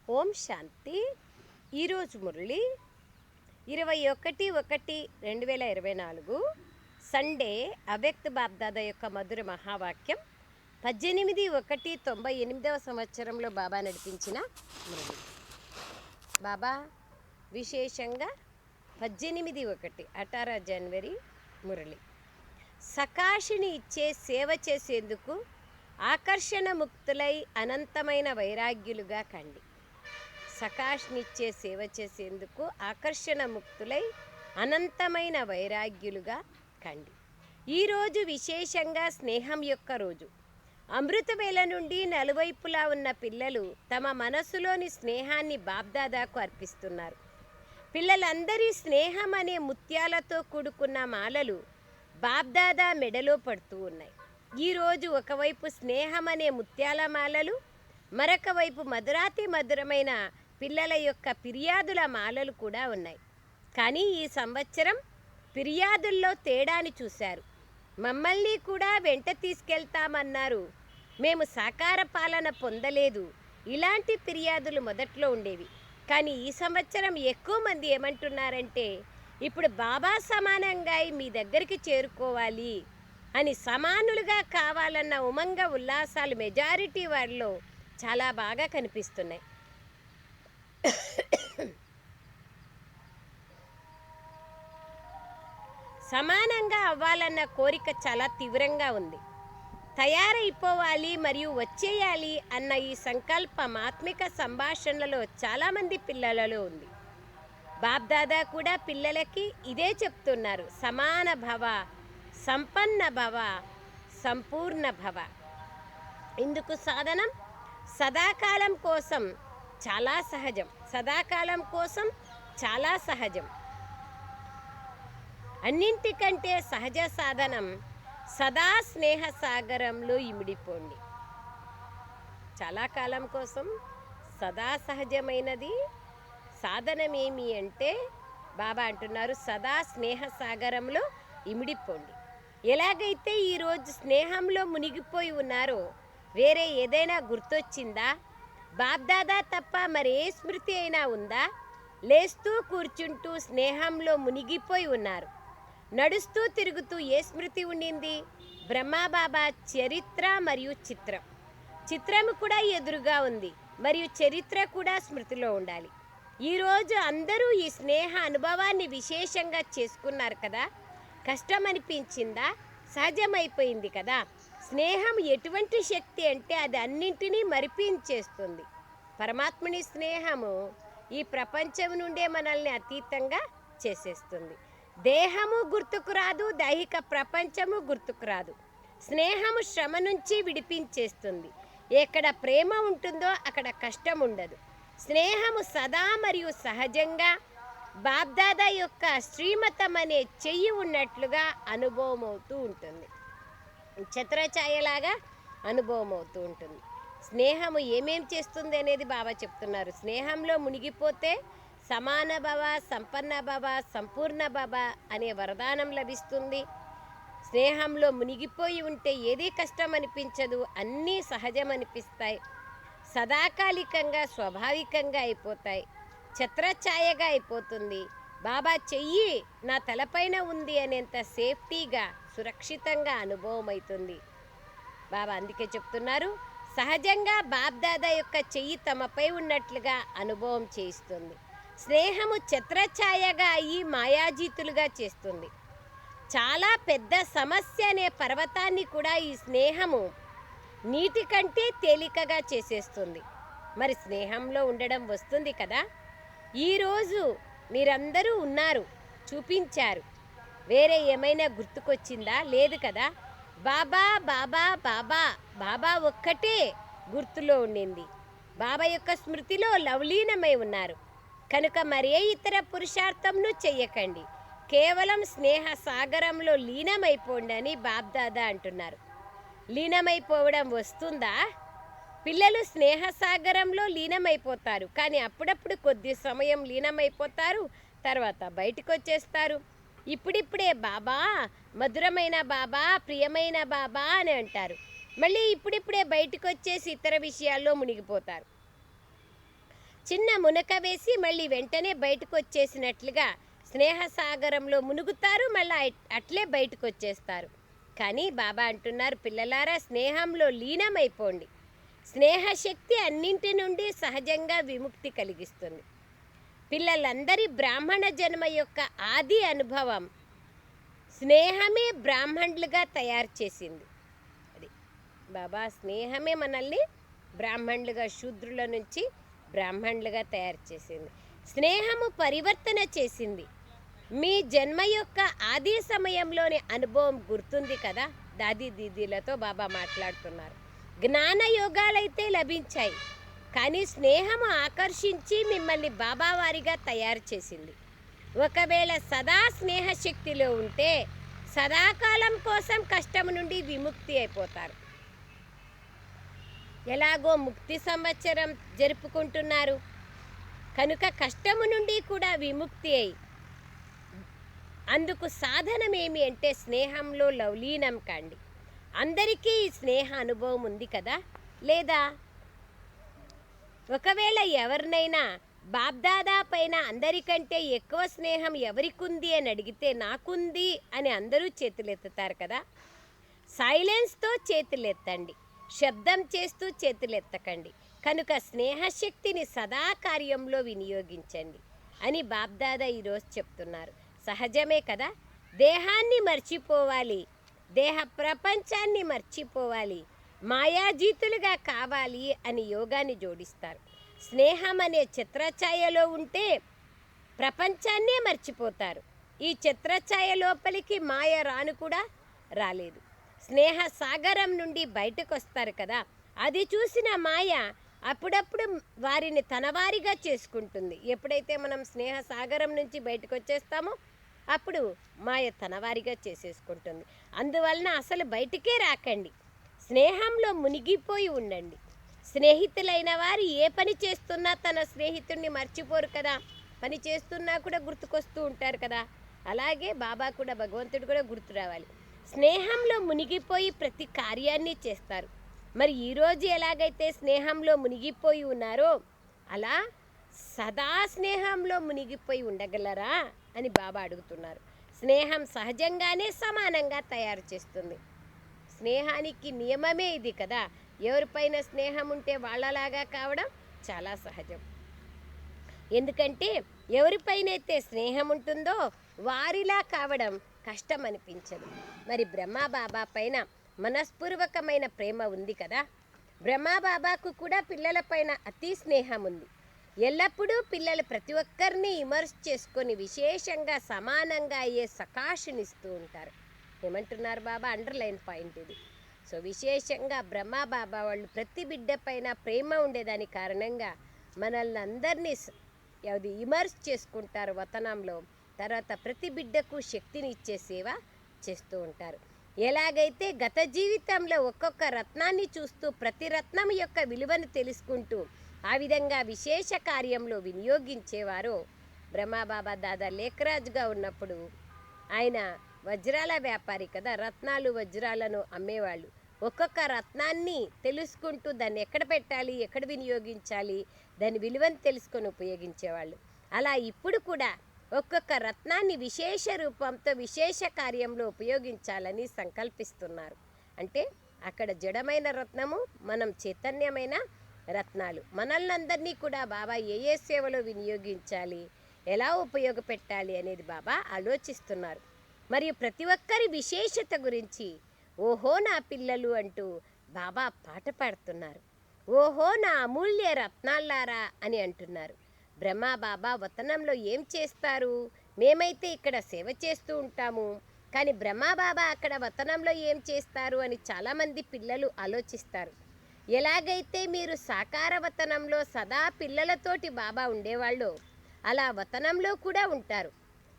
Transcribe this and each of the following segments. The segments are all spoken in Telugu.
ఓం శాంతి. ఈరోజు మురళి 21/1/2024 సండే. అవ్యక్త బాబ్దాదా యొక్క మధుర మహావాక్యం 18/1/98వ సంవత్సరంలో బాబా నడిపించిన మురళి. బాబా విశేషంగా 18/1 జనవరి మురళి. సకాశిని ఇచ్చే సేవ చేసేందుకు ఆకర్షణ ముక్తులై అనంతమైన వైరాగ్యులుగా కండి. సకాష్నిచ్చే సేవ చేసేందుకు ఆకర్షణ ముక్తులై అనంతమైన వైరాగ్యులుగా కండి. ఈరోజు విశేషంగా స్నేహం యొక్క రోజు. అమృతవేళ నుండి నలువైపులా ఉన్న పిల్లలు తమ మనసులోని స్నేహాన్ని బాబ్దాదాకు అర్పిస్తున్నారు. పిల్లలందరి స్నేహం అనే ముత్యాలతో కూడుకున్న మాలలు బాబ్దాదా మెడలో పడుతూ ఉన్నాయి. ఈరోజు ఒకవైపు స్నేహం అనే ముత్యాల మాలలు, మరొక వైపు మధురాతి మధురమైన పిల్లల యొక్క ఫిర్యాదుల మాలలు కూడా ఉన్నాయి. కానీ ఈ సంవత్సరం ఫిర్యాదుల్లో తేడాని చూశారు. మమ్మల్ని కూడా వెంట తీసుకెళ్తామన్నారు, మేము సాకార పాలన పొందలేదు, ఇలాంటి ఫిర్యాదులు మొదట్లో ఉండేవి. కానీ ఈ సంవత్సరం ఎక్కువ మంది ఏమంటున్నారంటే, ఇప్పుడు బాబా సమానంగా మీ దగ్గరికి చేరుకోవాలి అని, సమానులుగా కావాలన్న ఉమంగ ఉల్లాసాలు మెజారిటీ వారిలో చాలా బాగా కనిపిస్తున్నాయి. సమానంగా అవ్వాలన్న కోరిక చాలా తీవ్రంగా ఉంది. తయారైపోవాలి మరియు వచ్చేయాలి అన్న ఈ సంకల్పం ఆత్మిక సంభాషణలలో చాలామంది పిల్లలలో ఉంది. బాబ్దాదా కూడా పిల్లలకి ఇదే చెప్తున్నారు, సమాన భవ, సంపన్న భవ, సంపూర్ణ భవ. ఇందుకు సాధనం సదాకాలం కోసం చాలా సహజం. సదాకాలం కోసం చాలా సహజం. అన్నింటికంటే సహజ సాధనం సదా స్నేహ సాగరంలో ఇమిడిపోండి. చాలా కాలం కోసం సదా సహజమైనది సాధనమేమి అంటే, బాబా అంటున్నారు సదా స్నేహ సాగరంలో ఇమిడిపోండి. ఎలాగైతే ఈరోజు స్నేహంలో మునిగిపోయి ఉన్నారో, వేరే ఏదైనా గుర్తొచ్చిందా? బాబ్దాదా తప్ప మరే స్మృతి అయినా ఉందా? లేస్తూ కూర్చుంటూ స్నేహంలో మునిగిపోయి ఉన్నారు. నడుస్తూ తిరుగుతూ ఏ స్మృతి ఉండింది? బ్రహ్మాబాబా చరిత్ర మరియు చిత్రం. చిత్రము కూడా ఎదురుగా ఉంది మరియు చరిత్ర కూడా స్మృతిలో ఉండాలి. ఈరోజు అందరూ ఈ స్నేహ అనుభవాన్ని విశేషంగా చేసుకున్నారు కదా. కష్టం అనిపించిందా? సహజమైపోయింది కదా. స్నేహం ఎటువంటి శక్తి అంటే అది అన్నింటినీ మరిపించేస్తుంది. పరమాత్ముని స్నేహము ఈ ప్రపంచం నుండే మనల్ని అతీతంగా చేసేస్తుంది. దేహము గుర్తుకు రాదు, దైహిక ప్రపంచము గుర్తుకు రాదు. స్నేహము శ్రమ నుంచి విడిపించేస్తుంది. ఎక్కడ ప్రేమ ఉంటుందో అక్కడ కష్టం ఉండదు. స్నేహము సదా మరియు సహజంగా బాబ్దాదా యొక్క శ్రీమతం అనే చెయ్యి ఉన్నట్లుగా అనుభవం అవుతూ ఉంటుంది. ఛత్రఛాయలాగా అనుభవం అవుతూ ఉంటుంది. స్నేహము ఏమేం చేస్తుంది అనేది బాబా చెప్తున్నారు. స్నేహంలో మునిగిపోతే సమాన భవ, సంపన్న భవ, సంపూర్ణ భవ అనే వరదానం లభిస్తుంది. స్నేహంలో మునిగిపోయి ఉంటే ఏదీ కష్టం అనిపించదు, అన్నీ సహజం అనిపిస్తాయి. సదాకాలికంగా స్వాభావికంగా అయిపోతాయి. ఛత్రఛాయగా అయిపోతుంది. బాబా చెయ్యి నా తలపైన ఉంది అనేంత సేఫ్టీగా, సురక్షితంగా అనుభవం అవుతుంది. బాబా అందుకే చెప్తున్నారు, సహజంగా బాబ్దాదా యొక్క చెయ్యి తమపై ఉన్నట్లుగా అనుభవం చేయిస్తుంది. స్నేహము ఛత్రఛాయగా అయ్యి మాయాజీతులుగా చేస్తుంది. చాలా పెద్ద సమస్య అనే పర్వతాన్ని కూడా ఈ స్నేహము నీటి కంటే తేలికగా చేసేస్తుంది. మరి స్నేహంలో ఉండడం వస్తుంది కదా. ఈరోజు మీరందరూ ఉన్నారు, చూపించారు. వేరే ఏమైనా గుర్తుకొచ్చిందా? లేదు కదా. బాబా బాబా బాబా బాబా ఒక్కటే గుర్తులో ఉండింది. బాబా యొక్క స్మృతిలో లవలీనమై ఉన్నారు. కనుక మరే ఇతర పురుషార్థంను చెయ్యకండి, కేవలం స్నేహ సాగరంలో లీనమైపోండి అని బాబ్దాదా అంటున్నారు. లీనమైపోవడం వస్తుందా? పిల్లలు స్నేహ సాగరంలో లీనమైపోతారు, కానీ అప్పుడప్పుడు కొద్ది సమయం లీనమైపోతారు, తర్వాత బయటకు వచ్చేస్తారు. ఇప్పుడిప్పుడే బాబా, మధురమైన బాబా, ప్రియమైన బాబా అని అంటారు. మళ్ళీ ఇప్పుడిప్పుడే బయటకు వచ్చేసి ఇతర విషయాల్లో మునిగిపోతారు. చిన్న మునక వేసి మళ్ళీ వెంటనే బయటకు వచ్చేసినట్లుగా స్నేహసాగరంలో మునుగుతారు, మళ్ళీ అట్లే బయటకు వచ్చేస్తారు. కానీ బాబా అంటున్నారు, పిల్లలారా స్నేహంలో లీనమైపోండి. స్నేహశక్తి అన్నింటి నుండి సహజంగా విముక్తి కలిగిస్తుంది. పిల్లలందరి బ్రాహ్మణ జన్మ యొక్క ఆది అనుభవం స్నేహమే బ్రాహ్మణులుగా తయారు చేసింది. అది బాబా స్నేహమే మనల్ని బ్రాహ్మణులుగా, శూద్రుల నుంచి బ్రాహ్మణులుగా తయారు చేసింది. స్నేహము పరివర్తన చేసింది. మీ జన్మ యొక్క ఆది సమయంలోని అనుభవం గుర్తుంది కదా, దాది దీదీలతో బాబా మాట్లాడుతున్నారు. జ్ఞాన యోగాలైతే లభించాయి, కానీ స్నేహము ఆకర్షించి మిమ్మల్ని బాబావారిగా తయారు చేసింది. ఒకవేళ సదా స్నేహశక్తిలో ఉంటే సదాకాలం కోసం కష్టం నుండి విముక్తి అయిపోతారు. ఎలాగో ముక్తి సంవత్సరం జరుపుకుంటున్నారు కనుక కష్టము నుండి కూడా విముక్తి అయి, అందుకు సాధనం ఏమి అంటే స్నేహంలో లవలీనం కండి. అందరికీ ఈ స్నేహ అనుభవం ఉంది కదా లేదా? ఒకవేళ ఎవరినైనా బాబ్దాదా పైన అందరికంటే ఎక్కువ స్నేహం ఎవరికుంది అని అడిగితే నాకుంది అని అందరూ చేతులెత్తుతారు కదా. సైలెన్స్తో చేతులెత్తండి, శబ్దం చేస్తూ చేతులెత్తకండి. కనుక స్నేహశక్తిని సదా కార్యంలో వినియోగించండి అని బాబ్దాదా ఈరోజు చెప్తున్నారు. సహజమే కదా, దేహాన్ని మర్చిపోవాలి, దేహ ప్రపంచాన్ని మర్చిపోవాలి, మాయాజీతులుగా కావాలి అని యోగాన్ని జోడిస్తారు. స్నేహం అనే ఛత్రఛాయలో ఉంటే ప్రపంచాన్నే మర్చిపోతారు. ఈ ఛత్రఛాయ లోపలికి మాయ రాను కూడా రాలేదు. స్నేహ సాగరం నుండి బయటకు వస్తారు కదా, అది చూసిన మాయ అప్పుడప్పుడు వారిని తనవారిగా చేసుకుంటుంది. ఎప్పుడైతే మనం స్నేహ సాగరం నుంచి బయటకు వచ్చేస్తామో అప్పుడు మాయ తనవారిగా చేసేసుకుంటుంది. అందువలన అసలు బయటికే రాకండి, స్నేహంలో మునిగిపోయి ఉండండి. స్నేహితులైన వారు ఏ పని చేస్తున్నా తన స్నేహితుడిని మర్చిపోరు కదా, పని చేస్తున్నా కూడా గుర్తుకొస్తూ ఉంటారు కదా. అలాగే బాబా కూడా, భగవంతుడు కూడా గుర్తు రావాలి. స్నేహంలో మునిగిపోయి ప్రతి కార్యాన్ని చేస్తారు. మరి ఈరోజు ఎలాగైతే స్నేహంలో మునిగిపోయి ఉన్నారో అలా సదా స్నేహంలో మునిగిపోయి ఉండగలరా అని బాబా అడుగుతున్నారు. స్నేహం సహజంగానే సమానంగా తయారు చేస్తుంది. స్నేహానికి నియమమే ఇది కదా. ఎవరిపైన స్నేహం ఉంటే వాళ్ళలాగా కావడం చాలా సహజం. ఎందుకంటే ఎవరిపైనైతే స్నేహం ఉంటుందో వారిలా కావడం కష్టం అనిపించదు. మరి బ్రహ్మబాబా పైన మనస్పూర్వకమైన ప్రేమ ఉంది కదా. బ్రహ్మబాబాకు కూడా పిల్లలపైన అతి స్నేహం ఉంది. ఎల్లప్పుడూ పిల్లలు ప్రతి ఒక్కరిని ఇమర్స్ చేసుకొని విశేషంగా సమానంగా అయ్యే సకాశనిస్తూ ఉంటారు. ఏమంటున్నారు బాబా? అండర్లైన్ పాయింట్ ఇది. సో విశేషంగా బ్రహ్మబాబా వాళ్ళు ప్రతి బిడ్డ పైన ప్రేమ ఉండేదాని కారణంగా మనల్ని అందరినీ అది ఇమర్స్ చేసుకుంటారు వతనంలో. తర్వాత ప్రతి బిడ్డకు శక్తిని ఇచ్చే సేవ చేస్తూ ఉంటారు. ఎలాగైతే గత జీవితంలో ఒక్కొక్క రత్నాన్ని చూస్తూ ప్రతి రత్నం యొక్క విలువను తెలుసుకుంటూ ఆ విధంగా విశేష కార్యంలో వినియోగించేవారో, బ్రహ్మబాబా దాదా లేఖరాజుగా ఉన్నప్పుడు ఆయన వజ్రాల వ్యాపారి కదా, రత్నాలు వజ్రాలను అమ్మేవాళ్ళు. ఒక్కొక్క రత్నాన్ని తెలుసుకుంటూ దాన్ని ఎక్కడ పెట్టాలి, ఎక్కడ వినియోగించాలి, దాని విలువను తెలుసుకొని ఉపయోగించేవాళ్ళు. అలా ఇప్పుడు కూడా ఒక్కొక్క రత్నాన్ని విశేష రూపంతో విశేష కార్యంలో ఉపయోగించాలని సంకల్పిస్తున్నారు. అంటే అక్కడ జడమైన రత్నము, మనం చైతన్యమైన రత్నాలు. మనల్నందరినీ కూడా బాబా ఏ ఏ సేవలో వినియోగించాలి, ఎలా ఉపయోగపెట్టాలి అనేది బాబా ఆలోచిస్తున్నారు. మరియు ప్రతి ఒక్కరి విశేషత గురించి ఓహో నా పిల్లలు అంటూ బాబా పాట పాడుతున్నారు. ఓహో నా అమూల్య రత్నాల్లారా అని అంటున్నారు. బ్రహ్మబాబా వతనంలో ఏం చేస్తారు? మేమైతే ఇక్కడ సేవ చేస్తూ ఉంటాము, కానీ బ్రహ్మబాబా అక్కడ వతనంలో ఏం చేస్తారు అని చాలామంది పిల్లలు ఆలోచిస్తారు. ఎలాగైతే మీరు సాకార వతనంలో సదా పిల్లలతోటి బాబా ఉండేవాళ్ళు, అలా వతనంలో కూడా ఉంటారు,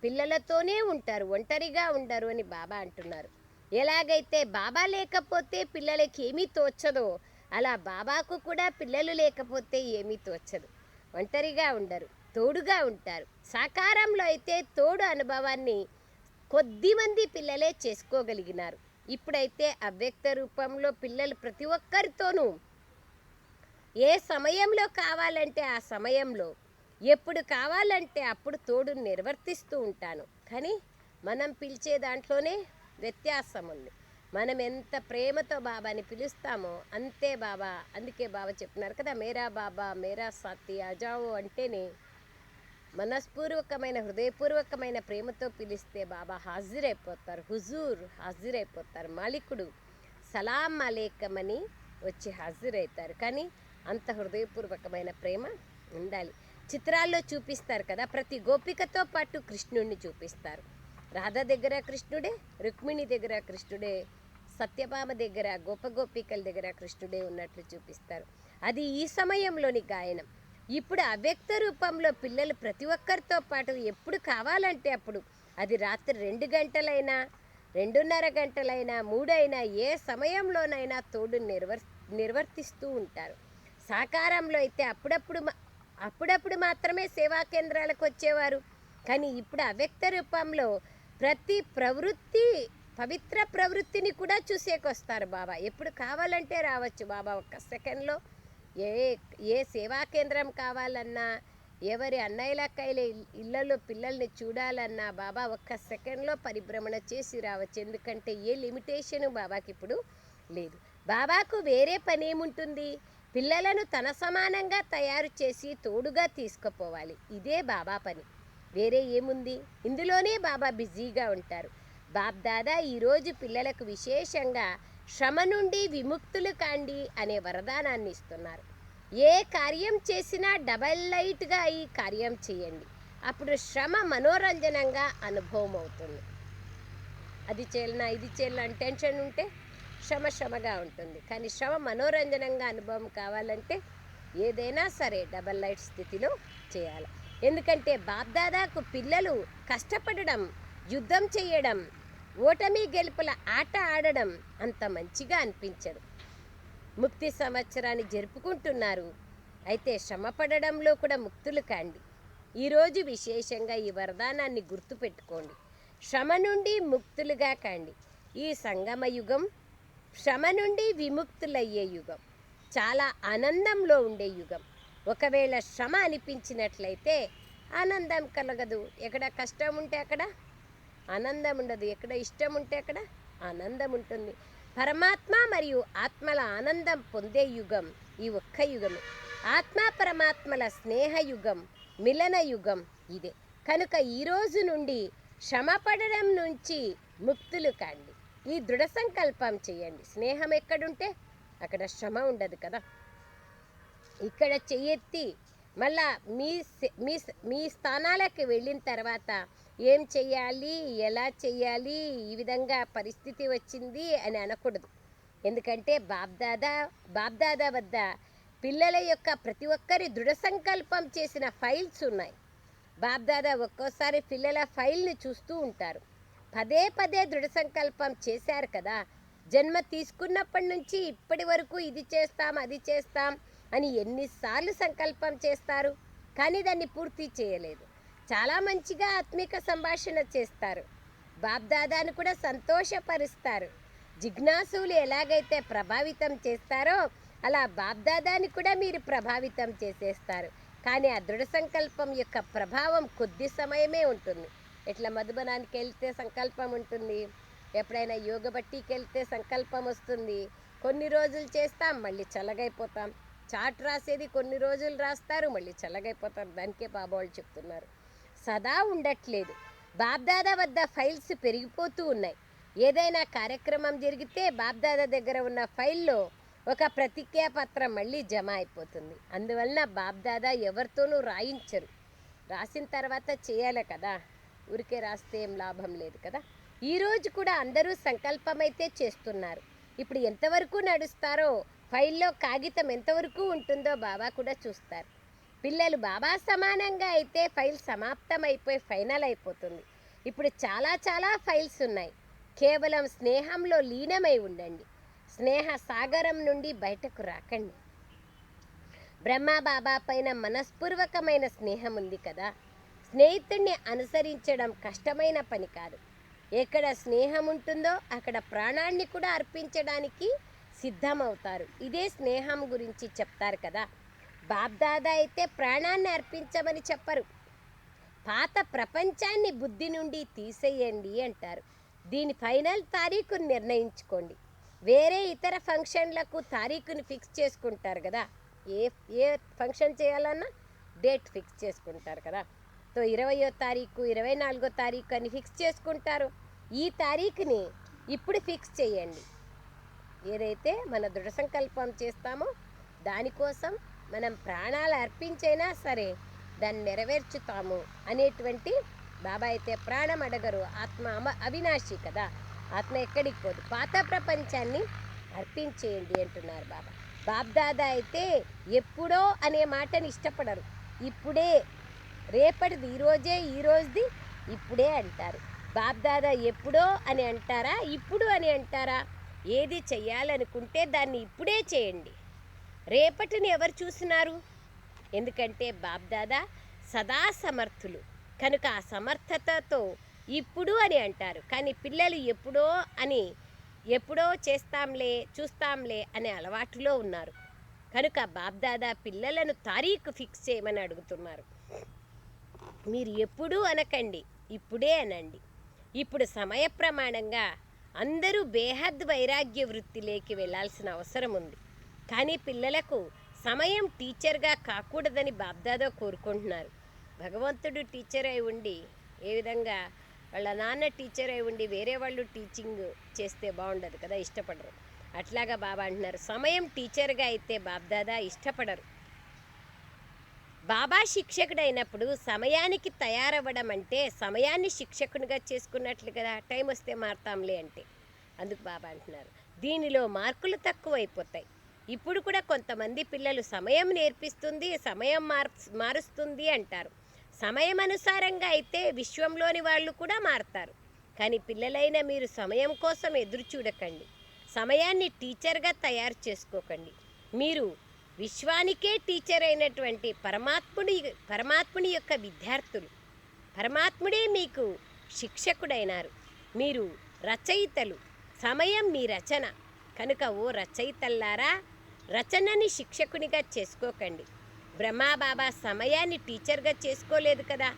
పిల్లలతోనే ఉంటారు, ఒంటరిగా ఉండరు అని బాబా అంటున్నారు. ఎలాగైతే బాబా లేకపోతే పిల్లలకి ఏమీ తోచదో, అలా బాబాకు కూడా పిల్లలు లేకపోతే ఏమీ తోచదు. ఒంటరిగా ఉండరు, తోడుగా ఉంటారు. సాకారంలో అయితే తోడు అనుభవాన్ని కొద్దిమంది పిల్లలే చేసుకోగలిగినారు. ఇప్పుడైతే అవ్యక్త రూపంలో పిల్లలు ప్రతి ఒక్కరితోనూ ఏ సమయంలో కావాలంటే ఆ సమయంలో, ఎప్పుడు కావాలంటే అప్పుడు తోడు నిర్వర్తిస్తూ ఉంటాను. కానీ మనం పిలిచే దాంట్లోనే వ్యత్యాసం ఉంది. మనం ఎంత ప్రేమతో బాబాని పిలుస్తామో అంతే బాబా. అందుకే బాబా చెప్తున్నారు కదా, మేరా బాబా మేరా సాతి అజావో అంటేనే మనస్పూర్వకమైన హృదయపూర్వకమైన ప్రేమతో పిలిస్తే బాబా హాజరైపోతారు. హుజూర్ హాజరైపోతారు. మాలికుడు సలాం అలేకం అని వచ్చి హాజరవుతారు. కానీ అంత హృదయపూర్వకమైన ప్రేమ ఉండాలి. చిత్రాల్లో చూపిస్తారు కదా, ప్రతి గోపికతో పాటు కృష్ణుడిని చూపిస్తారు. రాధ దగ్గర కృష్ణుడే, రుక్మిణి దగ్గర కృష్ణుడే, సత్యభామ దగ్గర గోపగోపికల దగ్గర కృష్ణుడే ఉన్నట్లు చూపిస్తారు. అది ఈ సమయంలోని గాయనం. ఇప్పుడు అవ్యక్త రూపంలో పిల్లలు ప్రతి ఒక్కరితో పాటు ఎప్పుడు కావాలంటే అప్పుడు, అది రాత్రి 2 గంటలైనా 2:30 గంటలైనా 3 అయినా ఏ సమయంలోనైనా తోడు నిర్వర్తిస్తూ ఉంటారు. సాకారంలో అయితే అప్పుడప్పుడు మాత్రమే సేవా కేంద్రాలకు వచ్చేవారు. కానీ ఇప్పుడు అవ్యక్త రూపంలో ప్రతి ప్రవృత్తి, పవిత్ర ప్రవృత్తిని కూడా చూసేకొస్తారు బాబా. ఎప్పుడు కావాలంటే రావచ్చు బాబా. ఒక్క సెకండ్లో ఏ సేవా కేంద్రం కావాలన్నా, ఎవరి అన్నయ్యలక్కయ్యల ఇళ్లలో పిల్లల్ని చూడాలన్నా బాబా ఒక్క సెకండ్లో పరిభ్రమణ చేసి రావచ్చు. ఎందుకంటే ఏ లిమిటేషను బాబాకి ఇప్పుడు లేదు. బాబాకు వేరే పని ఏముంటుంది? పిల్లలను తన సమానంగా తయారు చేసి తోడుగా తీసుకుపోవాలి. ఇదే బాబా పని, వేరే ఏముంది? ఇందులోనే బాబా బిజీగా ఉంటారు. బాబ్దాదా ఈరోజు పిల్లలకు విశేషంగా శ్రమ నుండి విముక్తులు కాండి అనే వరదానాన్ని ఇస్తున్నారు. ఏ కార్యం చేసినా డబల్ లైట్గా ఈ కార్యం చేయండి. అప్పుడు శ్రమ మనోరంజనంగా అనుభవం అవుతుంది. అది చేయాలన్నా ఇది చేయాలని టెన్షన్ ఉంటే శ్రమగా ఉంటుంది. కానీ శ్రమ మనోరంజనంగా అనుభవం కావాలంటే ఏదైనా సరే డబల్ లైట్ స్థితిలో చేయాలి. ఎందుకంటే బాబ్దాదాకు పిల్లలు కష్టపడడం, యుద్ధం చేయడం, ఓటమి గెలుపుల ఆట ఆడడం అంత మంచిగా అనిపించదు. ముక్తి సంవత్సరాన్ని జరుపుకుంటున్నారు. అయితే శ్రమపడడంలో కూడా ముక్తులు కాండి. ఈరోజు విశేషంగా ఈ వరదానాన్ని గుర్తుపెట్టుకోండి. శ్రమ నుండి ముక్తులుగా కాండి. ఈ సంగమ యుగం శ్రమ నుండి విముక్తులయ్యే యుగం, చాలా ఆనందంలో ఉండే యుగం. ఒకవేళ శ్రమ అనిపించినట్లయితే ఆనందం కలగదు. ఎక్కడ కష్టం ఉంటే అక్కడ ఆనందం ఉండదు. ఎక్కడ ఇష్టం ఉంటే అక్కడ ఆనందం ఉంటుంది. పరమాత్మ మరియు ఆత్మల ఆనందం పొందే యుగం ఈ ఒక్క యుగమే. ఆత్మ పరమాత్మల స్నేహ యుగం, మిలన యుగం ఇదే. కనుక ఈరోజు నుండి శ్రమ పడడం నుంచి ముక్తులు కాండి. ఈ దృఢ సంకల్పం చేయండి. స్నేహం ఎక్కడుంటే అక్కడ శ్రమ ఉండదు కదా. ఇక్కడ చెయ్యెత్తి మళ్ళా మీ స్థానాలకు వెళ్ళిన తర్వాత ఏం చెయ్యాలి, ఎలా చెయ్యాలి, ఈ విధంగా పరిస్థితి వచ్చింది అని అనకూడదు. ఎందుకంటే బాబ్దాదా వద్ద పిల్లల యొక్క ప్రతి ఒక్కరి దృఢ సంకల్పం చేసిన ఫైల్స్ ఉన్నాయి. బాబ్దాదా ఒక్కోసారి పిల్లల ఫైల్ని చూస్తూ ఉంటారు. పదే దృఢ సంకల్పం చేశారు కదా. జన్మ తీసుకున్నప్పటి నుంచి ఇప్పటి వరకు ఇది చేస్తాం అది చేస్తాం అని ఎన్నిసార్లు సంకల్పం చేస్తారు, కానీ దాన్ని పూర్తి చేయలేదు. చాలా మంచిగా ఆత్మిక సంభాషణ చేస్తారు. బాబ్దాదాను కూడా సంతోషపరుస్తారు. జిజ్ఞాసులు ఎలాగైతే ప్రభావితం చేస్తారో అలా బాబ్దాదాని కూడా మీరు ప్రభావితం చేసేస్తారు. కానీ ఆ దృఢ సంకల్పం యొక్క ప్రభావం కొద్ది సమయమే ఉంటుంది. ఎట్లా మధుబనానికి వెళ్తే సంకల్పం ఉంటుంది, ఎప్పుడైనా యోగ బట్టికి వెళ్తే సంకల్పం వస్తుంది. కొన్ని రోజులు చేస్తాం, మళ్ళీ చల్లగైపోతాం. చాట్ రాసేది కొన్ని రోజులు రాస్తారు, మళ్ళీ చల్లగైపోతారు. దానికే బాబా వాళ్ళు చెప్తున్నారు, సదా ఉండట్లేదు. బాబ్దాదా వద్ద ఫైల్స్ పెరిగిపోతూ ఉన్నాయి. ఏదైనా కార్యక్రమం జరిగితే బాబ్దాదా దగ్గర ఉన్న ఫైల్లో ఒక ప్రతిజ్ఞా పత్రం మళ్ళీ జమ అయిపోతుంది. అందువలన బాబ్దాదా ఎవరితోనూ రాయించరు. రాసిన తర్వాత చేయాలి కదా, ఊరికే రాస్తే ఏం లాభం లేదు కదా. ఈరోజు కూడా అందరూ సంకల్పమైతే చేస్తున్నారు. ఇప్పుడు ఎంతవరకు నడుస్తారో, ఫైల్లో కాగితం ఎంతవరకు ఉంటుందో బాబా కూడా చూస్తారు. పిల్లలు బాబా సమానంగా అయితే ఫైల్ సమాప్తం అయిపోయి ఫైనల్ అయిపోతుంది. ఇప్పుడు చాలా ఫైల్స్ ఉన్నాయి. కేవలం స్నేహంలో లీనమై ఉండండి. స్నేహ సాగరం నుండి బయటకు రాకండి. బ్రహ్మ బాబా పైన మనస్పూర్వకమైన స్నేహం ఉంది కదా. స్నేహితుడిని అనుసరించడం కష్టమైన పని కాదు. ఎక్కడ స్నేహం ఉంటుందో అక్కడ ప్రాణాన్ని కూడా అర్పించడానికి సిద్ధమవుతారు. ఇదే స్నేహం గురించి చెప్తారు కదా. బాబ్దాదా అయితే ప్రాణాన్ని అర్పించమని చెప్పరు, పాత ప్రపంచాన్ని బుద్ధి నుండి తీసేయండి అంటారు. దీని ఫైనల్ తారీఖును నిర్ణయించుకోండి. వేరే ఇతర ఫంక్షన్లకు తారీఖుని ఫిక్స్ చేసుకుంటారు కదా. ఏ ఏ ఫంక్షన్ చేయాలన్నా డేట్ ఫిక్స్ చేసుకుంటారు కదా. 20వ తారీఖు 24వ తారీఖు అని ఫిక్స్ చేసుకుంటారు. ఈ తారీఖుని ఇప్పుడు ఫిక్స్ చేయండి. ఏదైతే మన దృఢ సంకల్పం చేస్తామో దానికోసం మనం ప్రాణాలు అర్పించైనా సరే దాన్ని నెరవేర్చుతాము అనేటువంటి బాబా అయితే ప్రాణం అడగరు. ఆత్మ అవినాశి కదా, ఆత్మ ఎక్కడికి పోదు. పాత ప్రపంచాన్ని అర్పించేయండి అంటున్నారు బాబా. బాబ్దాదా అయితే ఎప్పుడో అనే మాటని ఇష్టపడరు. ఇప్పుడే, రేపటిది ఈ రోజుది ఇప్పుడే అంటారు. బాబ్దాదా ఎప్పుడో అని అంటారా, ఇప్పుడు అని అంటారా? ఏది చెయ్యాలనుకుంటే దాన్ని ఇప్పుడే చేయండి. రేపటిని ఎవరు చూసినారు? ఎందుకంటే బాబ్దాదా సదా సమర్థులు కనుక ఆ సమర్థతతో ఇప్పుడు అని అంటారు. కానీ పిల్లలు ఎప్పుడో చేస్తాంలే చూస్తాంలే అనే అలవాటులో ఉన్నారు. కనుక బాబ్దాదా పిల్లలను తారీఖు ఫిక్స్ చేయమని అడుగుతున్నారు. మీరు ఎప్పుడు అనకండి, ఇప్పుడే అనండి. ఇప్పుడు సమయ ప్రమాణంగా అందరూ బేహద్ వైరాగ్య వృత్తిలోకి వెళ్ళాల్సిన అవసరం ఉంది. కానీ పిల్లలకు సమయం టీచర్గా కాకూడదని బాబ్దాదా కోరుకుంటున్నారు. భగవంతుడు టీచర్ అయి ఉండి, ఏ విధంగా వాళ్ళ నాన్న టీచర్ అయి ఉండి వేరే వాళ్ళు టీచింగ్ చేస్తే బాగుండదు కదా, ఇష్టపడరు. అట్లాగా బాబా అంటున్నారు, సమయం టీచర్గా అయితే బాబ్దాదా ఇష్టపడరు. బాబా శిక్షకుడైనప్పుడు సమయానికి తయారవ్వడం అంటే సమయాన్ని శిక్షకునిగా చేసుకున్నట్లు కదా. టైం వస్తే మారుతాంలే అంటే. అందుకు బాబా అంటున్నారు దీనిలో మార్కులు తక్కువైపోతాయి. ఇప్పుడు కూడా కొంతమంది పిల్లలు సమయం నేర్పిస్తుంది, సమయం మారుస్తుంది అంటారు. సమయం అనుసారంగా అయితే విశ్వంలోని వాళ్ళు కూడా మారుతారు. కానీ పిల్లలైన మీరు సమయం కోసం ఎదురు చూడకండి, సమయాన్ని టీచర్గా తయారు చేసుకోకండి. మీరు విశ్వానికే టీచర్ అయినటువంటి పరమాత్ముడి యొక్క విద్యార్థులు. పరమాత్ముడే మీకు శిక్షకుడైనారు. మీరు రచయితలు, సమయం మీ రచన. కనుక ఓ రచయితల్లారా, రచనని శిక్షకునిగా చేసుకోకండి. బ్రహ్మాబాబా సమయాన్ని టీచర్గా చేసుకోలేదు కదా.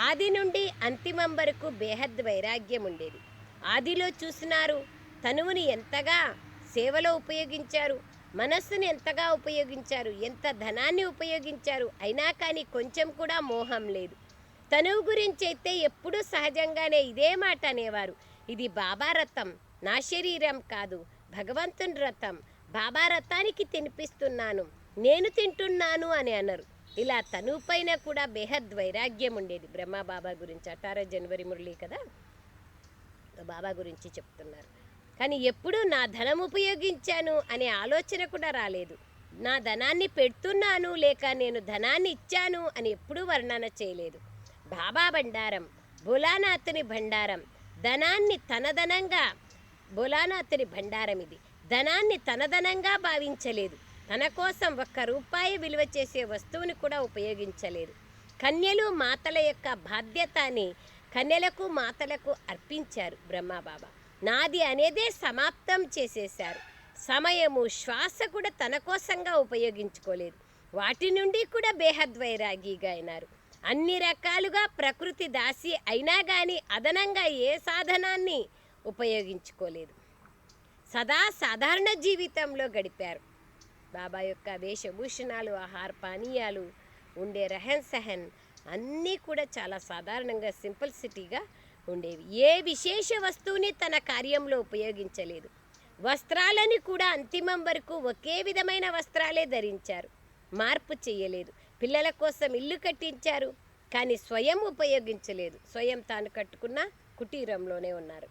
ఆది నుండి అంతిమం వరకు బేహద్ వైరాగ్యం ఉండేది. ఆదిలో చూసినారు, తనువుని ఎంతగా సేవలో ఉపయోగించారు, మనస్సును ఎంతగా ఉపయోగించారు, ఎంత ధనాన్ని ఉపయోగించారు. అయినా కానీ కొంచెం కూడా మోహం లేదు. తనువు గురించి అయితే ఎప్పుడూ సహజంగానే ఇదే మాట అనేవారు, ఇది బాబా రథం, నా శరీరం కాదు, భగవంతుని రథం. బాబా రథానికి తినిపిస్తున్నాను, నేను తింటున్నాను అని అన్నారు. ఇలా తనువు పైన కూడా బేహద్ వైరాగ్యం ఉండేది. బ్రహ్మబాబా గురించి 18 జనవరి మురళి కదా, బాబా గురించి చెప్తున్నారు. కానీ ఎప్పుడూ నా ధనం ఉపయోగించాను అనే ఆలోచన కూడా రాలేదు. నా ధనాన్ని పెడుతున్నాను లేక నేను ధనాన్ని ఇచ్చాను అని ఎప్పుడూ వర్ణన చేయలేదు. బాబా బండారం, భోలానాథుని బండారం. ధనాన్ని తనదనంగా, భోలానాథుని బండారం ఇది, ధనాన్ని తనదనంగా భావించలేదు. తన కోసం 1 రూపాయి విలువ చేసే వస్తువుని కూడా ఉపయోగించలేదు. కన్యలు మాతల యొక్క బాధ్యతని కన్యలకు మాతలకు అర్పించారు బ్రహ్మబాబా. నాది అనేదే సమాప్తం చేసేశారు. సమయము, శ్వాస కూడా తన కోసంగా ఉపయోగించుకోలేదు. వాటి నుండి కూడా బేహద్ వైరాగిగా అయినారు. అన్ని రకాలుగా ప్రకృతి దాసి అయినా కానీ అదనంగా ఏ సాధనాన్ని ఉపయోగించుకోలేదు. సదా సాధారణ జీవితంలో గడిపారు. బాబా యొక్క వేషభూషణాలు, ఆహార పానీయాలు, ఉండే రెహన్ సహన్ అన్నీ కూడా చాలా సాధారణంగా సింప్లిసిటీగా ఉండేవి. ఏ విశేష వస్తువుని తన కార్యంలో ఉపయోగించలేదు. వస్త్రాలని కూడా అంతిమం వరకు ఒకే విధమైన వస్త్రాలే ధరించారు, మార్పు చేయలేదు. పిల్లల కోసం ఇల్లు కట్టించారు, కానీ స్వయం ఉపయోగించలేదు. స్వయం తాను కట్టుకున్న కుటీరంలోనే ఉన్నారు.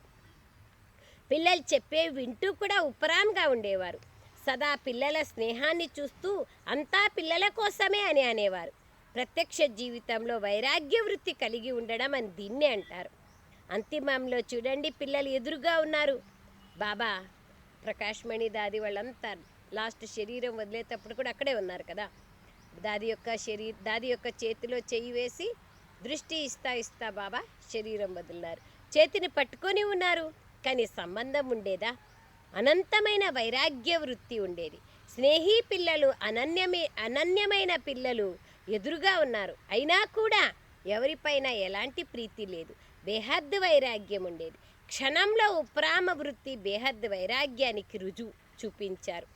పిల్లలు చెప్పేవి వింటూ కూడా ఉపరాంగా ఉండేవారు. సదా పిల్లల స్నేహాన్ని చూస్తూ అంతా పిల్లల కోసమే అని అనేవారు. ప్రత్యక్ష జీవితంలో వైరాగ్య వృత్తి కలిగి ఉండడం అని దీన్నే అంటారు. అంతిమంలో చూడండి, పిల్లలు ఎదురుగా ఉన్నారు. బాబా, ప్రకాష్ మణి, దాది వాళ్ళంతా లాస్ట్ శరీరం వదిలేటప్పుడు కూడా అక్కడే ఉన్నారు కదా. దాది యొక్క చేతిలో చెయ్యి వేసి దృష్టి ఇస్తా బాబా శరీరం వదిలినారు. చేతిని పట్టుకొని ఉన్నారు, కానీ సంబంధం ఉండేదా? అనంతమైన వైరాగ్య వృత్తి ఉండేది. స్నేహి పిల్లలు అనన్యమైన పిల్లలు ఎదురుగా ఉన్నారు, అయినా కూడా ఎవరిపైన ఎలాంటి ప్రీతి లేదు. బేహద్దు వైరాగ్యం ఉండేది. క్షణంలో ఉప్రామ వృత్తి బేహద్దు వైరాగ్యానికి రుజువు చూపించారు.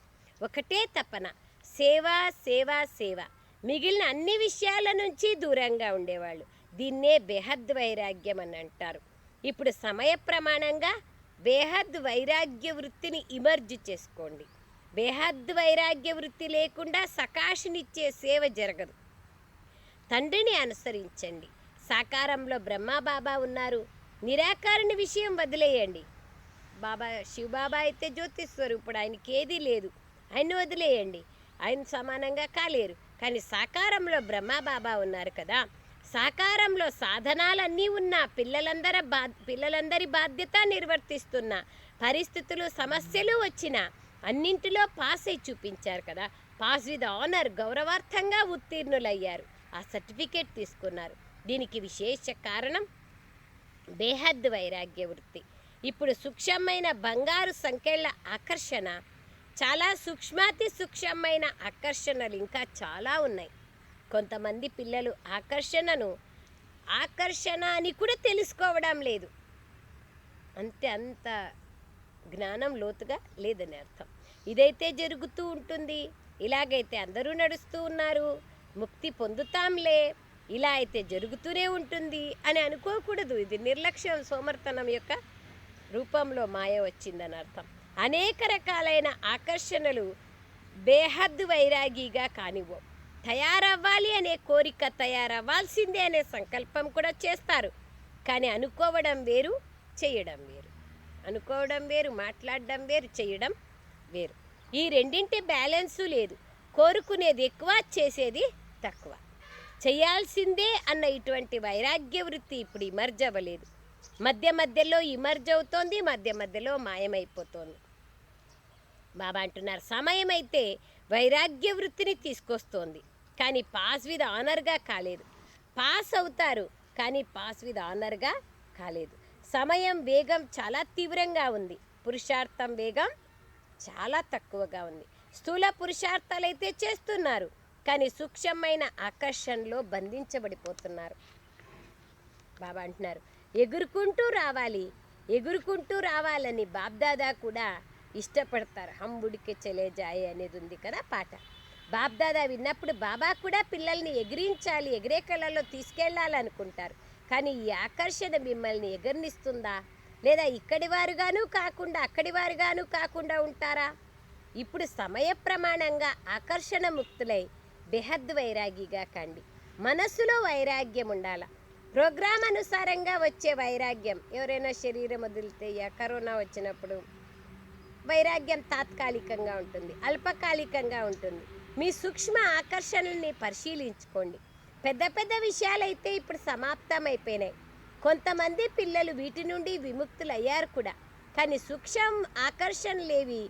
ఒకటే తపన, సేవ సేవ సేవ. మిగిలిన అన్ని విషయాల నుంచి దూరంగా ఉండేవాళ్ళు. దీన్నే బేహద్దు వైరాగ్యం అని అంటారు. ఇప్పుడు సమయ ప్రమాణంగా బేహద్దు వైరాగ్య వృత్తిని ఇమర్జ్ చేసుకోండి. బేహద్దు వైరాగ్య వృత్తి లేకుండా సకాశనిచ్చే సేవ జరగదు. తండ్రిని అనుసరించండి. సాకారంలో బ్రహ్మబాబా ఉన్నారు. నిరాకారుని విషయం వదిలేయండి. బాబా శివబాబా అయితే జ్యోతి స్వరూపుడు, ఆయనకి ఏదీ లేదు, ఆయన్ని వదిలేయండి. ఆయన సమానంగా కాలేరు. కానీ సాకారంలో బ్రహ్మబాబా ఉన్నారు కదా. సాకారంలో సాధనాలన్నీ ఉన్నా పిల్లలందరి బాధ్యత నిర్వర్తిస్తున్న పరిస్థితులు సమస్యలు వచ్చినా అన్నింటిలో పాస్ అయి చూపించారు కదా. పాస్ విత్ ఆనర్, గౌరవార్థంగా ఉత్తీర్ణులయ్యారు. ఆ సర్టిఫికేట్ తీసుకున్నారు. దీనికి విశేష కారణం బేహద్దు వైరాగ్య వృత్తి. ఇప్పుడు సూక్ష్మమైన బంగారు సంఖ్యల ఆకర్షణ, చాలా సూక్ష్మాతి సూక్ష్మమైన ఆకర్షణలు ఇంకా చాలా ఉన్నాయి. కొంతమంది పిల్లలు ఆకర్షణ అని కూడా తెలుసుకోవడం లేదు. అంత జ్ఞానం లోతుగా లేదని అర్థం. ఇదైతే జరుగుతూ ఉంటుంది, ఇలాగైతే అందరూ నడుస్తూ ఉన్నారు, ముక్తి పొందుతాంలే, ఇలా అయితే జరుగుతూనే ఉంటుంది అని అనుకోకూడదు. ఇది నిర్లక్ష్యం, సోమర్తనం యొక్క రూపంలో మాయ వచ్చిందని అర్థం. అనేక రకాలైన ఆకర్షణలు బేహద్దు వైరాగిగా కానివ్వవు. తయారవ్వాలి అనే కోరిక, తయారవ్వాల్సిందే అనే సంకల్పం కూడా చేస్తారు. కానీ అనుకోవడం వేరు, చేయడం వేరు. అనుకోవడం వేరు, మాట్లాడడం వేరు, చేయడం వేరు. ఈ రెండింటి బ్యాలెన్సు లేదు. కోరుకునేది ఎక్కువ, చేసేది తక్కువ. చేయాల్సిందే అన్న ఇటువంటి వైరాగ్య వృత్తి ఇప్పుడు ఇమర్జ్ అవ్వలేదు. మధ్యలో ఇమర్జ్ అవుతోంది, మధ్యలో మాయమైపోతోంది. బాబా అంటున్నారు, సమయం అయితే వైరాగ్య వృత్తిని తీసుకొస్తోంది, కానీ పాస్ విత్ ఆనర్గా కాలేదు. పాస్ అవుతారు, కానీ పాస్ విత్ ఆనర్గా కాలేదు. సమయం వేగం చాలా తీవ్రంగా ఉంది, పురుషార్థం వేగం చాలా తక్కువగా ఉంది. స్థూల పురుషార్థాలైతే చేస్తున్నారు, కానీ సూక్ష్మమైన ఆకర్షణలో బంధించబడిపోతున్నారు. బాబా అంటున్నారు, ఎగురుకుంటూ రావాలని బాబ్దాదా కూడా ఇష్టపడతారు. హంబుడికి చలే జాయే అనేది ఉంది కదా పాట. బాబ్దాదా విన్నప్పుడు బాబా కూడా పిల్లల్ని ఎగిరించాలి, ఎగిరే కళల్లో తీసుకెళ్ళాలనుకుంటారు. కానీ ఈ ఆకర్షణ మిమ్మల్ని ఎగరనిస్తుందా? లేదా ఇక్కడి వారుగాను కాకుండా అక్కడి వారుగాను కాకుండా ఉంటారా? ఇప్పుడు సమయ ప్రమాణంగా ఆకర్షణ ముక్తులై బేహద్దు వైరాగిగా కండి. మనసులో వైరాగ్యం ఉండాల. ప్రోగ్రాం అనుసారంగా వచ్చే వైరాగ్యం. ఎవరైనా శరీరం వదిలితే, కరోనా వచ్చినప్పుడు వైరాగ్యం తాత్కాలికంగా ఉంటుంది, అల్పకాలికంగా ఉంటుంది. మీ సూక్ష్మ ఆకర్షణల్ని పరిశీలించుకోండి. పెద్ద విషయాలైతే ఇప్పుడు సమాప్తమైపోయినాయి. కొంతమంది పిల్లలు వీటి నుండి విముక్తులయ్యారు కూడా. కానీ సూక్ష్మ ఆకర్షణలేవి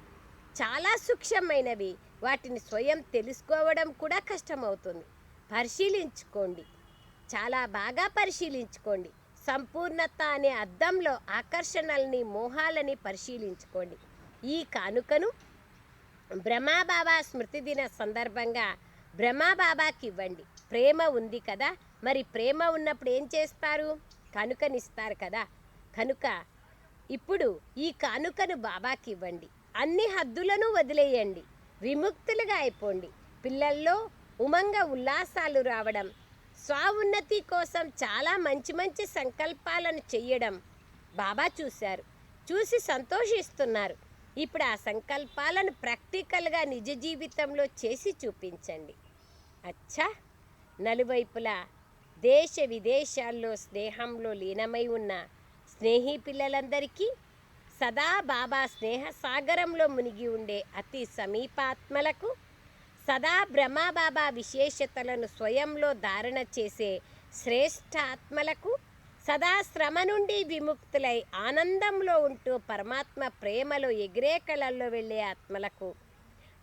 చాలా సూక్ష్మమైనవి. వాటిని స్వయం తెలుసుకోవడం కూడా కష్టమవుతుంది. పరిశీలించుకోండి, చాలా బాగా పరిశీలించుకోండి. సంపూర్ణత అనే అద్దంలో ఆకర్షణల్ని, మోహాలని పరిశీలించుకోండి. ఈ కానుకను బ్రహ్మబాబా స్మృతి దిన సందర్భంగా బ్రహ్మబాబాకి ఇవ్వండి. ప్రేమ ఉంది కదా, మరి ప్రేమ ఉన్నప్పుడు ఏం చేస్తారు? కానుకనిస్తారు కదా. కనుక ఇప్పుడు ఈ కానుకను బాబాకి ఇవ్వండి. అన్ని హద్దులను వదిలేయండి, విముక్తులుగా అయిపోండి. పిల్లల్లో ఉమంగ ఉల్లాసాలు రావడం, స్వఉన్నతి కోసం చాలా మంచి సంకల్పాలను చెయ్యడం బాబా చూశారు, చూసి సంతోషిస్తున్నారు. ఇప్పుడు ఆ సంకల్పాలను ప్రాక్టికల్గా నిజ జీవితంలో చేసి చూపించండి. అచ్చా, నలువైపులా దేశ విదేశాల్లో స్నేహంలో లీనమై ఉన్న స్నేహి పిల్లలందరికీ సదా బాబా స్నేహ సాగరంలో మునిగి ఉండే అతి సమీపాత్మలకు, సదా బ్రహ్మబాబా విశేషతలను స్వయంలో ధారణ చేసే శ్రేష్ఠ ఆత్మలకు, సదా శ్రమ నుండి విముక్తులై ఆనందంలో ఉంటూ పరమాత్మ ప్రేమలో ఎగిరే కళల్లో వెళ్ళే ఆత్మలకు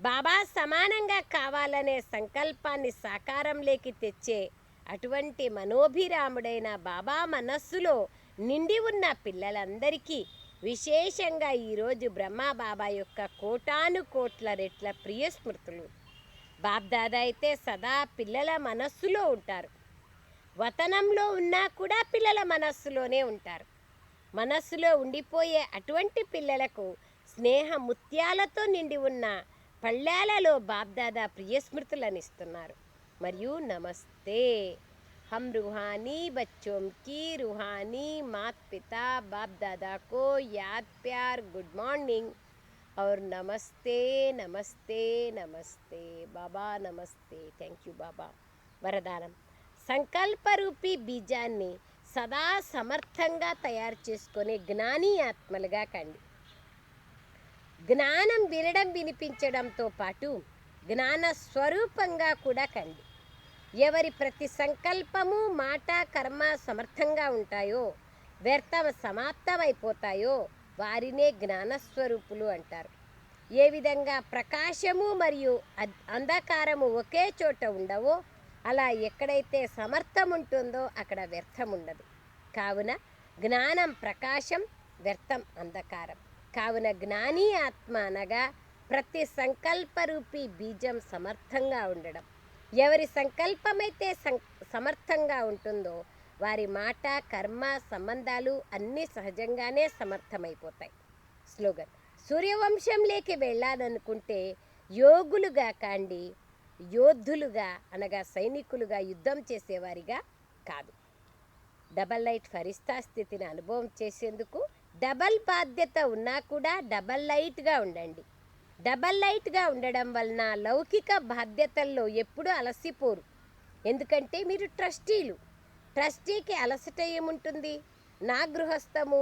బాబా సమానంగా కావాలనే సంకల్పాన్ని సాకారంలోకి తెచ్చే అటువంటి మనోభిరాముడైన బాబా మనస్సులో నిండి ఉన్న పిల్లలందరికీ విశేషంగా ఈరోజు బ్రహ్మబాబా యొక్క కోటాను కోట్ల రెట్ల ప్రియ స్మృతులు. బాబ్దాదా అయితే సదా పిల్లల మనస్సులో ఉంటారు. వతనంలో ఉన్నా కూడా పిల్లల మనస్సులోనే ఉంటారు. మనస్సులో ఉండిపోయే అటువంటి పిల్లలకు స్నేహ ముత్యాలతో నిండి ఉన్న పళ్ళాలలో బాబ్దాదా ప్రియస్మృతులను ఇస్తున్నారు. మరియు నమస్తే. हम रूहानी बच्चों की रूहानी मात पिता बाप दादा को याद प्यार गुड मॉर्निंग और नमस्ते नमस्ते नमस्ते बाबा नमस्ते. థ్యాంక్ యూ బాబా. వరదానం: సంకల్పరూపి బీజాన్ని సదా సమర్థంగా తయారు చేసుకునే జ్ఞాని ఆత్మలుగా కండి. జ్ఞానం వినడం వినిపించడంతో పాటు జ్ఞాన స్వరూపంగా కూడా కండి. ఎవరి ప్రతి సంకల్పము మాట కర్మ సమర్థంగా ఉంటాయో, వ్యర్థం సమాప్తమైపోతాయో వారినే జ్ఞానస్వరూపులు అంటారు. ఏ విధంగా ప్రకాశము మరియు అంధకారము ఒకే చోట ఉండవో అలా ఎక్కడైతే సమర్థం ఉంటుందో అక్కడ వ్యర్థం ఉండదు. కావున జ్ఞానం ప్రకాశం, వ్యర్థం అంధకారం. కావున జ్ఞాని ఆత్మ అనగా ప్రతి సంకల్పరూపి బీజం సమర్థంగా ఉండడం. ఎవరి సంకల్పమైతే సమర్థంగా ఉంటుందో వారి మాట కర్మ సంబంధాలు అన్నీ సహజంగానే సమర్థమైపోతాయి. స్లోగన్: సూర్యవంశంలోకి వెళ్ళాలనుకుంటే యోగులుగా కాండి, యోధులుగా అనగా సైనికులుగా యుద్ధం చేసేవారిగా కాదు. డబల్ లైట్ ఫరిస్తా స్థితిని అనుభవం చేసేందుకు డబల్ బాధ్యత ఉన్నా కూడా డబల్ లైట్గా ఉండండి. డబల్ లైట్గా ఉండడం వలన లౌకిక బాధ్యతల్లో ఎప్పుడూ అలసిపోరు. ఎందుకంటే మీరు ట్రస్టీలు. ట్రస్టీకి అలసట ఏముంటుంది? నా గృహస్థము,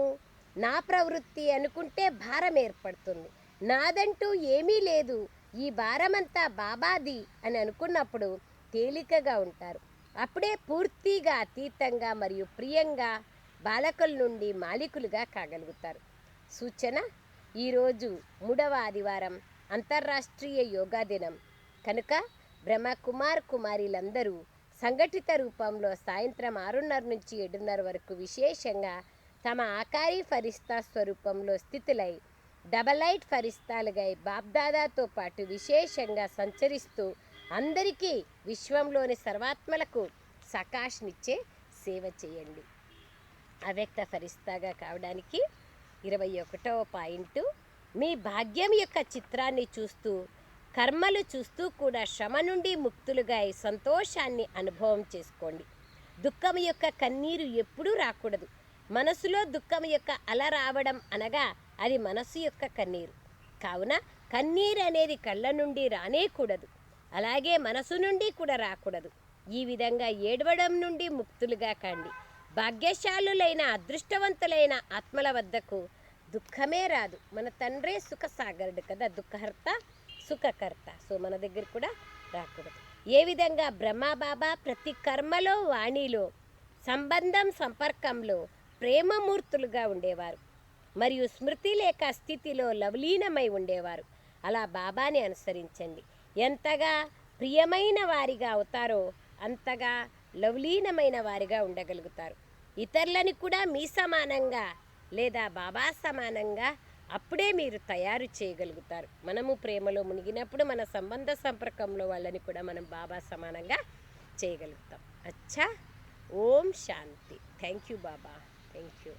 నా ప్రవృత్తి అనుకుంటే భారం ఏర్పడుతుంది. నాదంటూ ఏమీ లేదు, ఈ భారమంతా బాబాది అని అనుకున్నప్పుడు తేలికగా ఉంటారు. అప్పుడే పూర్తిగా అతీతంగా మరియు ప్రియంగా బాలకుల నుండి మాలికులుగా కాగలుగుతారు. సూచన: ఈరోజు 3వ ఆదివారం అంతర్రాష్ట్రీయ యోగా దినం కనుక బ్రహ్మకుమార్ కుమారీలందరూ సంఘటిత రూపంలో సాయంత్రం 6:30 నుంచి 7:30 వరకు విశేషంగా తమ ఆకారీ ఫరిస్తా స్వరూపంలో స్థితులై డబల్ లైట్ ఫరిస్తాలుగా బాబ్దాదాతో పాటు విశేషంగా సంచరిస్తూ అందరికీ విశ్వంలోని సర్వాత్మలకు సకాష్నిచ్చే సేవ చేయండి. అవ్యక్త ఫరిస్తాగా కావడానికి 21వ పాయింట్: మీ భాగ్యం యొక్క చిత్రాన్ని చూస్తూ కర్మలు చూస్తూ కూడా శ్రమ నుండి ముక్తులుగా సంతోషాన్ని అనుభవం చేసుకోండి. దుఃఖం యొక్క కన్నీరు ఎప్పుడూ రాకూడదు. మనసులో దుఃఖం యొక్క అల రావడం అనగా అది మనసు యొక్క కన్నీరు. కావున కన్నీరు అనేది కళ్ళ నుండి రానేకూడదు, అలాగే మనసు నుండి కూడా రాకూడదు. ఈ విధంగా ఏడవడం నుండి ముక్తులుగా కండి. భాగ్యశాలులైన అదృష్టవంతులైన ఆత్మల వద్దకు దుఃఖమే రాదు. మన తండ్రే సుఖసాగరుడు కదా, దుఃఖహర్త సుఖకర్త. సో మన దగ్గర కూడా రాకూడదు. ఏ విధంగా బ్రహ్మబాబా ప్రతి కర్మలో వాణిలో సంబంధం సంపర్కంలో ప్రేమమూర్తులుగా ఉండేవారు మరియు స్మృతి లేక స్థితిలో లవలీనమై ఉండేవారు. అలా బాబాని అనుసరించండి. ఎంతగా ప్రియమైన వారిగా అవుతారో అంతగా లవలీనమైన వారిగా ఉండగలుగుతారు. ఇతరులని కూడా మీ సమానంగా లేదా బాబా సమానంగా అప్పుడే మీరు తయారు చేయగలుగుతారు. మనము ప్రేమలో మునిగినప్పుడు మన సంబంధ సంపర్కంలో వాళ్ళని కూడా మనం బాబా సమానంగా చేయగలుగుతాం. అచ్చా. ఓం శాంతి. Thank you Baba. Thank you.